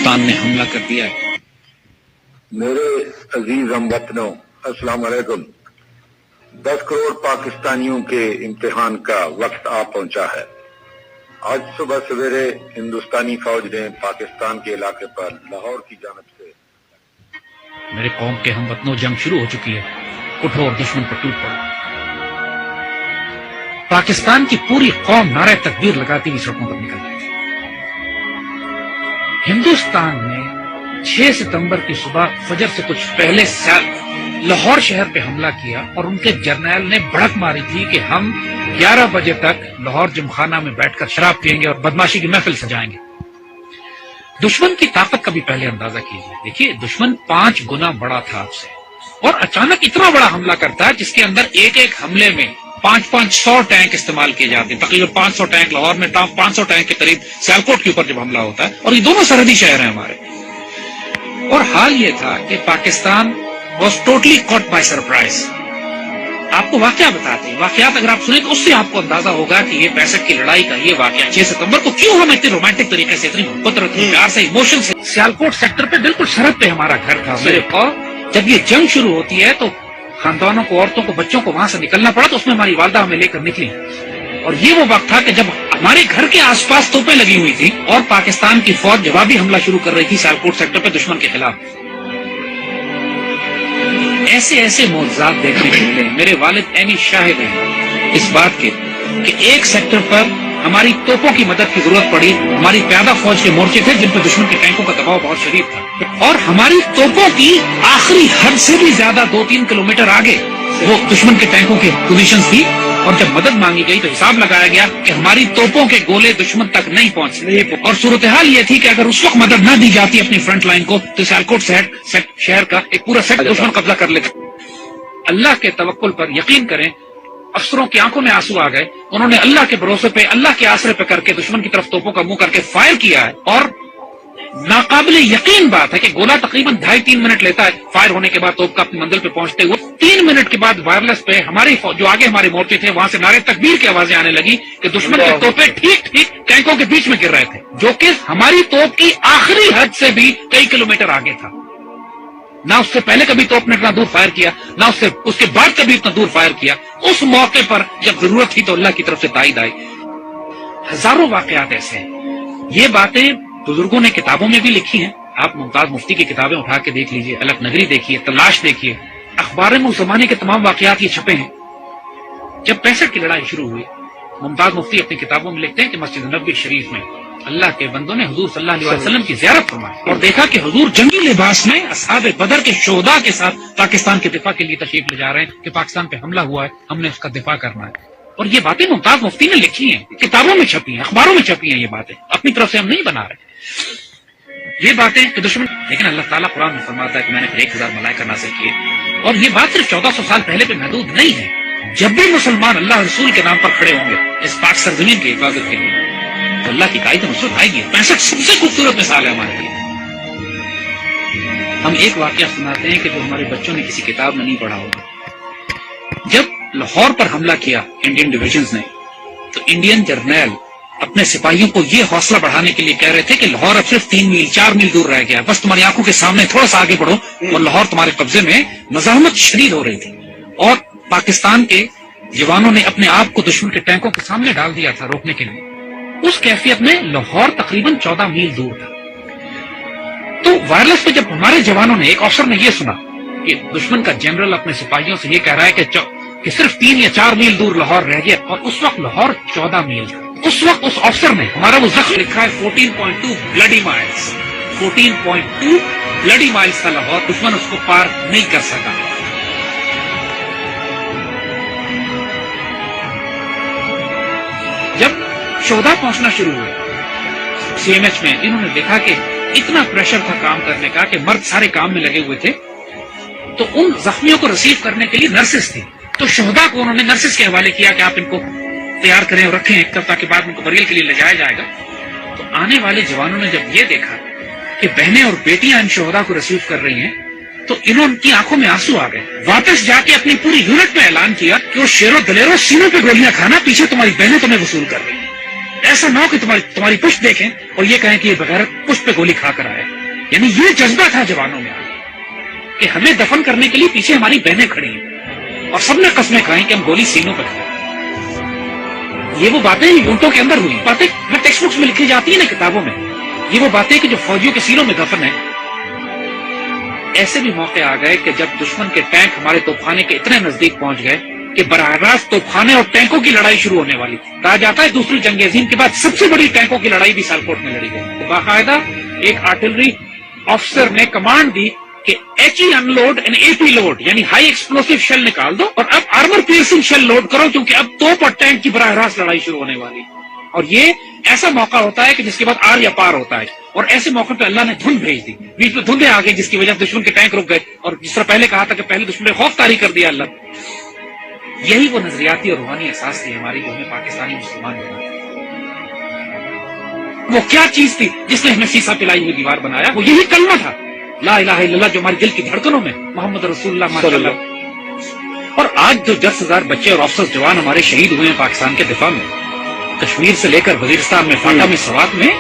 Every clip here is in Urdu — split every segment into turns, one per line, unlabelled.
ہندوستان نے حملہ کر دیا ہے۔
میرے عزیز ہم وطنوں، السلام علیکم۔ 10 کروڑ پاکستانیوں کے امتحان کا وقت آ پہنچا ہے۔ آج صبح سویرے ہندوستانی فوج نے پاکستان کے علاقے پر لاہور کی جانب سے
میرے قوم کے ہم وطنوں، جنگ شروع ہو چکی ہے، اٹھو اور دشمن پر ٹوٹ پڑو۔ پاکستان کی پوری قوم نعرہ تکبیر لگاتی ہوئی سڑکوں پر نکل گئی تھی۔ ہندوستان نے 6 ستمبر کی صبح فجر سے کچھ پہلے لاہور شہر پہ حملہ کیا اور ان کے جرنیل نے بڑک ماری تھی کہ ہم 11 بجے تک لاہور جمخانہ میں بیٹھ کر شراب پیئیں گے اور بدماشی کی محفل سجائیں گے۔ دشمن کی طاقت کا بھی پہلے اندازہ کیجیے۔ دیکھیے، دشمن 5 گنا بڑا تھا آپ سے، اور اچانک اتنا بڑا حملہ کرتا ہے جس کے اندر ایک حملے میں 500 ٹینک استعمال کیے جاتے ہیں۔ تقریباً 500 ٹینک لاہور میں، 500 ٹینک کے قریب سیالکوٹ کے اوپر جب حملہ ہوتا ہے، اور یہ دونوں سرحدی شہر ہیں ہمارے۔ اور حال یہ تھا کہ Pakistan was totally caught by surprise. آپ کو واقعہ بتاتے ہیں، واقعات اگر آپ سنیں تو اس سے آپ کو اندازہ ہوگا کہ یہ 65 کی لڑائی کا یہ واقعہ 6 ستمبر کو کیوں ہم اتنے رومانٹک طریقے سے، اتنی محبت، اتنی پیار سے، ایموشن سے، سیالکوٹ سیکٹر پہ بالکل سرحد پہ ہمارا گھر تھا میرے پاس۔ جب یہ جنگ شروع ہوتی ہے تو خاندانوں کو، عورتوں کو، بچوں کو وہاں سے نکلنا پڑا، تو اس میں ہماری والدہ ہمیں لے کر نکلی، اور یہ وہ وقت تھا کہ جب ہمارے گھر کے آس پاس توپیں لگی ہوئی تھی اور پاکستان کی فوج جوابی حملہ شروع کر رہی تھی سیالکوٹ سیکٹر پہ دشمن کے خلاف۔ ایسے معجزات دیکھنے کو ملے۔ میرے والد عینی شاہد ہیں اس بات کے کہ ایک سیکٹر پر ہماری توپوں کی مدد کی ضرورت پڑی۔ ہماری پیادہ فوج کے مورچے تھے جن پر دشمن کے ٹینکوں کا دباؤ بہت شدید تھا، اور ہماری توپوں کی آخری حد سے بھی زیادہ 2-3 کلومیٹر آگے وہ دشمن کے ٹینکوں کی پوزیشنز تھی، اور جب مدد مانگی گئی تو حساب لگایا گیا کہ ہماری توپوں کے گولے دشمن تک نہیں پہنچ سکے، اور صورتحال یہ تھی کہ اگر اس وقت مدد نہ دی جاتی اپنی فرنٹ لائن کو تو سیالکوٹ شہر کا ایک پورا سیٹ دشمن قبضہ کر لیتے۔ اللہ کے توکل پر یقین کریں، افسروں کی آنکھوں میں آنسو آ گئے۔ انہوں نے اللہ کے بھروسے پہ، اللہ کے آسرے پہ کر کے دشمن کی طرف توپوں کا منہ کر کے فائر کیا ہے، اور ناقابل یقین بات ہے کہ گولا تقریباً 2.5-3 منٹ لیتا ہے فائر ہونے کے بعد توپ کا اپنی منزل پہ پہنچتے ہوئے۔ 3 منٹ کے بعد وائرلیس پہ ہماری جو آگے ہمارے مورچے تھے وہاں سے نعرے تکبیر کی آوازیں آنے لگی کہ دشمن کے توپیں ٹھیک ٹینکوں کے بیچ میں گر رہے تھے، جو کہ ہماری توپ کی آخری حد سے بھی کئی کلومیٹر آگے تھا۔ نہ اس سے پہلے کبھی توپ نے اتنا دور فائر کیا، نہ اس کے بعد کبھی اتنا دور فائر کیا۔ اس موقع پر جب ضرورت تھی تو اللہ کی طرف سے تائید آئی۔ ہزاروں واقعات ایسے ہیں۔ یہ باتیں بزرگوں نے کتابوں میں بھی لکھی ہیں۔ آپ ممتاز مفتی کی کتابیں اٹھا کے دیکھ لیجئے، الگ نگری دیکھیے، تلاش دیکھیے، اخبار میں اس زمانے کے تمام واقعات یہ چھپے ہیں۔ جب 65 کی لڑائی شروع ہوئی، ممتاز مفتی اپنی کتابوں میں لکھتے ہیں کہ مسجد نبوی شریف میں اللہ کے بندوں نے حضور صلی اللہ علیہ وسلم کی زیارت فرمائی اور دیکھا کہ حضور جنگی لباس میں اصحاب بدر کے شہداء کے ساتھ پاکستان کے دفاع کے لیے تشریف لے جا رہے ہیں کہ پاکستان پہ حملہ ہوا ہے، ہم نے اس کا دفاع کرنا ہے۔ اور یہ باتیں ممتاز مفتی نے لکھی ہیں، کتابوں میں چھپی ہیں، اخباروں میں چھپی ہیں۔ یہ باتیں اپنی طرف سے ہم نہیں بنا رہے یہ باتیں کہ دشمن، لیکن اللہ تعالیٰ قرآن میں فرماتا ہے کہ میں نے 1000 ملائکہ نازل کیے، اور یہ بات صرف 1400 سال پہلے پہ محدود نہیں ہے۔ جب بھی مسلمان اللہ رسول کے نام پر کھڑے ہوں گے اس پاک سرزمین کی حفاظت کے لیے تو اللہ کی قائد نصرت آئے گی۔ 65 سب سے خوبصورت مثال ہے ہمارے لیے۔ ہم ایک واقعہ سناتے ہیں کہ جو ہمارے بچوں نے کسی کتاب میں نہیں پڑھا ہوگا۔ جب لاہور پر حملہ کیا انڈین ڈویژنز نے تو انڈین جرنیل اپنے سپاہیوں کو یہ حوصلہ بڑھانے کے لیے کہہ رہے تھے کہ لاہور اب صرف 3 میل 4 میل دور رہ گیا، بس تمہاری آنکھوں کے سامنے تھوڑا سا آگے بڑھو اور لاہور تمہارے قبضے میں۔ مزاحمت شدید ہو رہی تھی، اور پاکستان کے جوانوں نے اپنے آپ کو دشمن کے ٹینکوں کے سامنے ڈال دیا تھا روکنے کے لیے۔ اس کیفیت میں لاہور تقریباً 14 میل دور تھا۔ تو وائرلیس پہ جب ہمارے جوانوں نے، ایک افسر نے یہ سنا کہ دشمن کا جنرل اپنے سپاہیوں سے یہ کہہ رہا ہے کہ صرف 3 یا 4 میل دور لاہور رہ گیا، اور اس وقت لاہور 14 میل تھا۔ اس وقت اس افسر نے ہمارا وہ زخم لکھا ہے 14.2 بلڈی مائلز، 14.2 بلڈی مائلز کا لاہور، دشمن اس کو پار نہیں کر سکا۔ جب شہداء پہنچنا شروع ہوئے CMH میں، انہوں نے دیکھا کہ اتنا پریشر تھا کام کرنے کا کہ مرد سارے کام میں لگے ہوئے تھے، تو ان زخمیوں کو ریسیو کرنے کے لیے نرسز تھی، تو شہداء کو انہوں نے نرسز کے حوالے کیا کہ آپ ان کو تیار کریں اور رکھیں ایک طرف تاکہ بعد ان کو بریل کے لیے لے جایا جائے گا۔ تو آنے والے جوانوں نے جب یہ دیکھا کہ بہنیں اور بیٹیاں ان شہداء کو ریسیو کر رہی ہیں تو انہوں کی آنکھوں میں آنسو آ گئے۔ واپس جا کے اپنی پوری یونٹ میں اعلان کیا کہ وہ شیر و دلیروں، سینوں پہ گولیاں کھانا، پیچھے تمہاری بہنیں تمہیں وصول کر رہی ہیں۔ ایسا نہ ہو کہ تمہاری پشت دیکھیں اور یہ کہیں کہ یہ بغیرت پشت پہ گولی کھا کر آئے. یعنی یہ جذبہ تھا جوانوں میں کہ ہمیں دفن کرنے کے لیے پیچھے ہماری بہنیں کھڑی ہیں اور سب نے قسمیں کھائیں کہ ہم گولی سینوں پہ کھائیں. یہ وہ باتیں یونٹوں کے اندر ہوئی باتیں ٹیکسٹ بکس میں لکھی جاتی ہیں نا کتابوں میں. یہ وہ باتیں کہ جو فوجیوں کے سینوں میں دفن ہیں. ایسے بھی موقع آ گئے کہ جب دشمن کے ٹینک ہمارے توپخانے کے اتنے نزدیک پہنچ گئے کہ براہ راست توپخانے اور ٹینکوں کی لڑائی شروع ہونے والی تھی. کہا جاتا ہے دوسری جنگ عظیم کے بعد سب سے بڑی ٹینکوں کی لڑائی بھی سیالکوٹ میں لڑی گئی. باقاعدہ ایک آرٹلری آفیسر نے کمانڈ دی کہ H E unload and A P load یعنی ہائی ایکسپلوسو شیل نکال دو اور اب آرمر پیئرسنگ شیل لوڈ کرو کیونکہ اب توپ اور ٹینک کی براہ راست لڑائی شروع ہونے والی. اور یہ ایسا موقع ہوتا ہے کہ جس کے بعد آر یا پار ہوتا ہے. اور ایسے موقع پہ اللہ نے دھند بھیج دی, بیچ میں دھندیں آ گئی جس کی وجہ سے دشمن کے ٹینک رک گئے. اور جس طرح پہلے کہا تھا کہ پہلے دشمن نے خوف طاری کر دیا اللہ. یہی وہ نظریاتی اور روحانی احساس تھی ہماری جو ہمیں پاکستانی مسلمان بنا. وہ کیا چیز تھی جس نے ہمیں سیسا پلائی ہوئی دیوار بنایا؟ وہ یہی کلمہ تھا لا الہ الا اللہ جو ہمارے دل کی دھڑکنوں میں محمد رسول اللہ ماشاء اللہ. اور آج جو 10,000 بچے اور افسر جوان ہمارے شہید ہوئے ہیں پاکستان کے دفاع میں, کشمیر سے لے کر وزیرستان میں فاٹا میں سوات میں,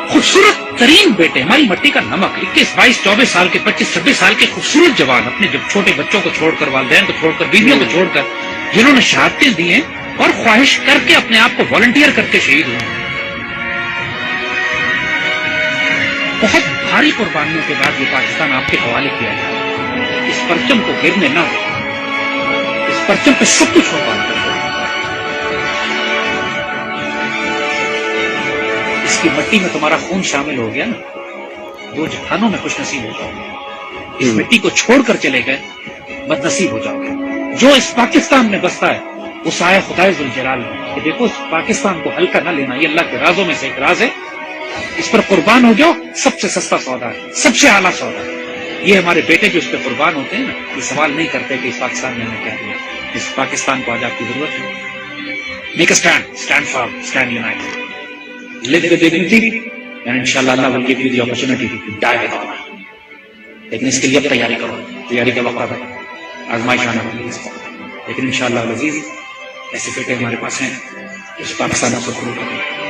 خوبصورت ترین بیٹے ہماری مٹی کا نمک 21 22 24 سال کے 25 26 سال کے خوبصورت جوان اپنے جب چھوٹے بچوں کو چھوڑ کر والدین کو چھوڑ کر بیویوں کو چھوڑ کر جنہوں نے شہادتیں دی ہیں اور خواہش کر کے اپنے آپ کو والنٹیئر کر کے شہید ہوئے. بہت بھاری قربانیوں کے بعد یہ پاکستان آپ کے حوالے کیا جائے. اس پرچم کو گرنے نہ دیں. اس پرچم پہ سب کچھ قربان کر دیں. اس کی مٹی میں تمہارا خون شامل ہو گیا نا, 2 جہانوں میں خوش نصیب ہو جاؤ گے. اس مٹی کو چھوڑ کر چلے گئے بد نصیب ہو جاؤ گے. جو اس پاکستان میں بستا ہے وہ سایہ خدائے ذوالجلال ہے کہ دیکھو اس پاکستان کو ہلکا نہ لینا, یہ اللہ کے رازوں میں سے ایک راز ہے. اس پر قربان ہو جاؤ, سب سے سستا سودا ہے, سب سے اعلیٰ سودا ہے. یہ ہمارے بیٹے جو اس پہ قربان ہوتے ہیں نا, یہ سوال نہیں کرتے کہ اس پاکستان نے ہمیں کیا دیا. اس پاکستان کو آج آپ کی ضرورت ہے. Make a stand, stand form, stand United. Live with dignity and inshallah Allah will give you the opportunity to die with honor. لیکن اس کے لیے اب تیاری کرو, تیاری کا وقت ہے, آزمائش آنا ہے. لیکن انشاءاللہ العزیز ایسے بیٹے ہمارے پاس ہیں اس پاکستان کو قبول کریں.